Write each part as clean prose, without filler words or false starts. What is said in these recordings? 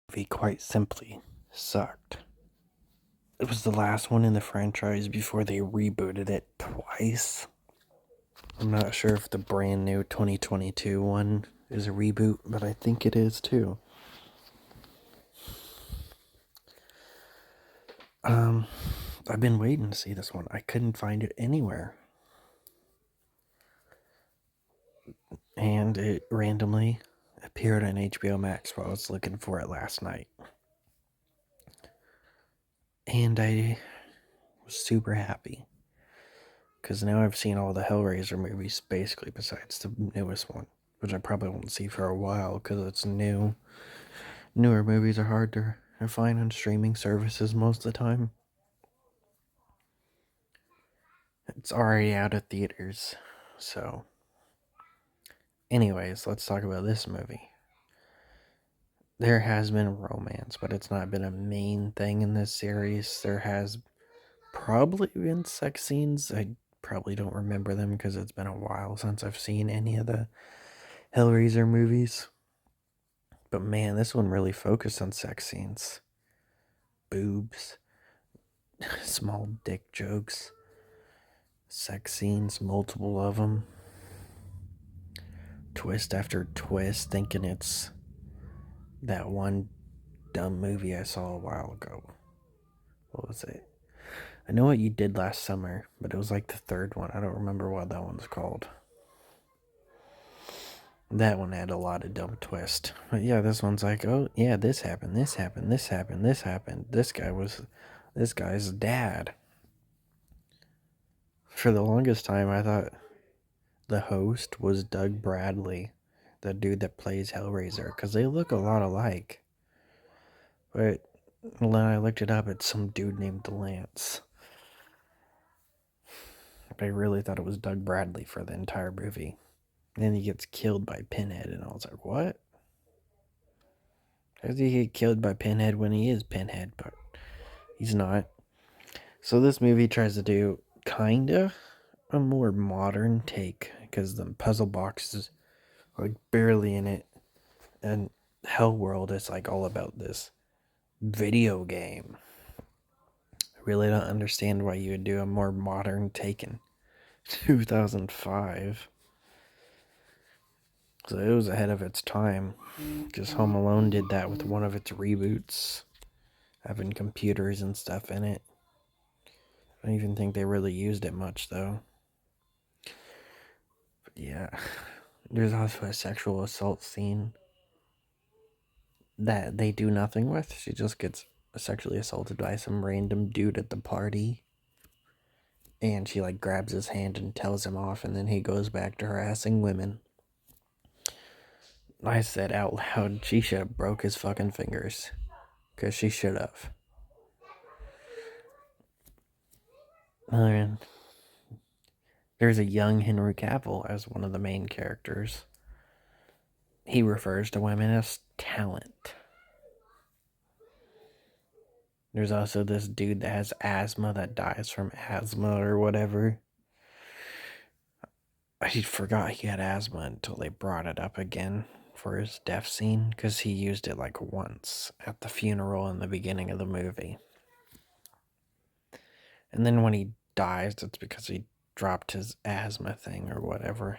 movie quite simply sucked. It was the last one in the franchise before they rebooted it twice. I'm not sure if the brand new 2022 one is a reboot, but I think it is too. I've been waiting to see this one. I couldn't find it anywhere. And it randomly appeared on HBO Max while I was looking for it last night. And I was super happy. Because now I've seen all the Hellraiser movies, basically, besides the newest one. Which I probably won't see for a while because it's new. Newer movies are hard to find on streaming services most of the time. It's already out of theaters. So, anyways, let's talk about this movie. There has been romance, but it's not been a main thing in this series. There has probably been sex scenes. I probably don't remember them because it's been a while since I've seen any of the Hellraiser movies. But man, this one really focused on sex scenes. Boobs, small dick jokes, sex scenes, multiple of them. Twist after twist, thinking it's that one dumb movie I saw a while ago. What was it? I know what you did last summer, but it was like the third one. I don't remember what that one's called. That one had a lot of dumb twist. But yeah, this one's like, oh yeah, this happened, this happened, this happened, this happened. This guy's dad. For the longest time, I thought the host was Doug Bradley, the dude that plays Hellraiser, because they look a lot alike. But when I looked it up, it's some dude named Lance. I really thought it was Doug Bradley for the entire movie. And then he gets killed by Pinhead, and I was like, what? How does he get killed by Pinhead when he is Pinhead? But he's not. So this movie tries to do kinda a more modern take because the puzzle boxes are like barely in it, and Hellworld is like all about this video game. I really don't understand why you would do a more modern take in 2005. So it was ahead of its time. Because Home Alone did that with one of its reboots, having computers and stuff in it. I don't even think they really used it much though. But yeah. There's also a sexual assault scene that they do nothing with. She just gets sexually assaulted by some random dude at the party. And she like grabs his hand and tells him off, and then he goes back to harassing women. I said out loud, she should have broke his fucking fingers. Because she should have. And there's a young Henry Cavill as one of the main characters. He refers to women as talent. There's also this dude that has asthma that dies from asthma or whatever. I forgot he had asthma until they brought it up again for his death scene because he used it like once at the funeral in the beginning of the movie. And then when he dies, it's because he dropped his asthma thing or whatever.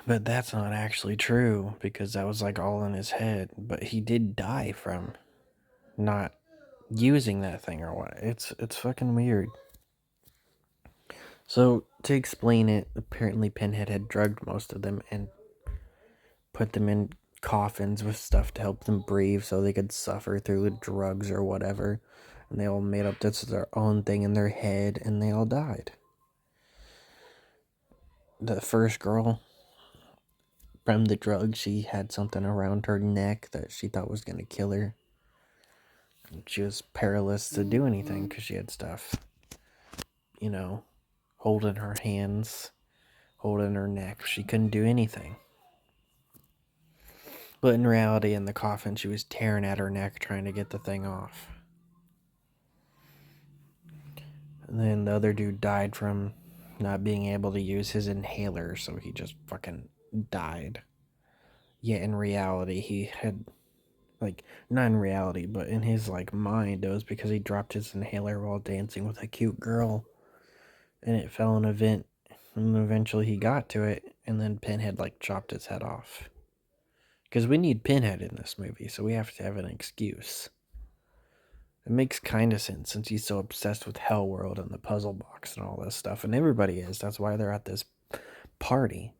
But that's not actually true because that was like all in his head. But he did die from not using that thing or what. It's fucking weird. So to explain it, apparently Pinhead had drugged most of them and put them in coffins with stuff to help them breathe so they could suffer through the drugs or whatever. And they all made up this their own thing in their head and they all died. The first girl, from the drugs, she had something around her neck that she thought was going to kill her. And she was powerless to do anything because she had stuff, holding her hands, holding her neck. She couldn't do anything. But in reality, in the coffin, she was tearing at her neck trying to get the thing off. And then the other dude died from not being able to use his inhaler, so he just fucking died. Yet in reality, he had, like, not in reality, but in his, like, mind, it was because he dropped his inhaler while dancing with a cute girl, and it fell in a vent, and eventually he got to it, and then Pinhead, like, chopped his head off. Because we need Pinhead in this movie, so we have to have an excuse. It makes kind of sense since he's so obsessed with Hellworld and the puzzle box and all this stuff, and everybody is. That's why they're at this party.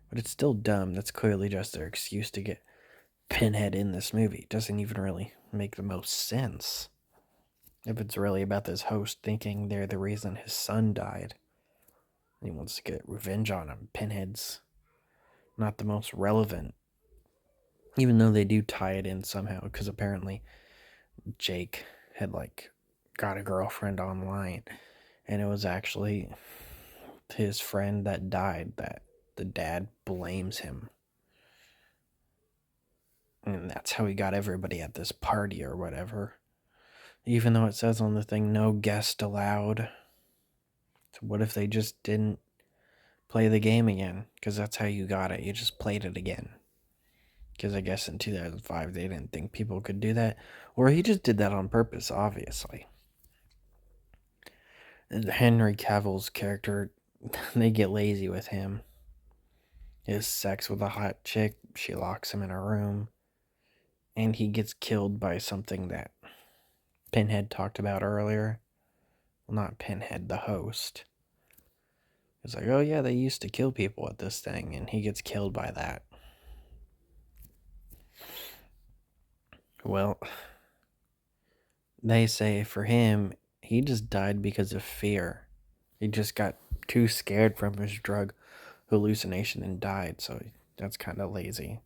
But it's still dumb. That's clearly just their excuse to get Pinhead in this movie. It doesn't even really make the most sense. If it's really about this host thinking they're the reason his son died, and he wants to get revenge on him, Pinhead's not the most relevant. Even though they do tie it in somehow, because apparently Jake had, like, got a girlfriend online, and it was actually his friend that died that the dad blames him. And that's how he got everybody at this party or whatever. Even though it says on the thing, no guest allowed. So what if they just didn't play the game again? Because that's how you got it. You just played it again. Because I guess in 2005 they didn't think people could do that. Or he just did that on purpose, obviously. And Henry Cavill's character, they get lazy with him. His sex with a hot chick, she locks him in a room. And he gets killed by something that Pinhead talked about earlier. Well, not Pinhead, the host. It's like, oh yeah, they used to kill people at this thing, and he gets killed by that. Well, they say for him, he just died because of fear. He just got too scared from his drug hallucination and died, so that's kind of lazy.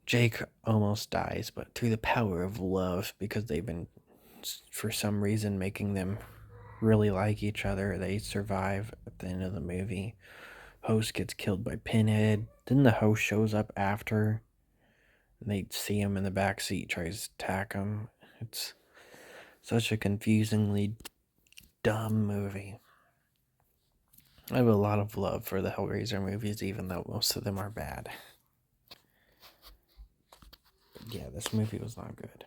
Jake almost dies, but through the power of love, because they've been, for some reason, making them really like each other, they survive at the end of the movie. Host gets killed by Pinhead. Then the host shows up after. And they see him in the back seat, tries to attack him. It's such a confusingly dumb movie. I have a lot of love for the Hellraiser movies, even though most of them are bad. Yeah, this movie was not good.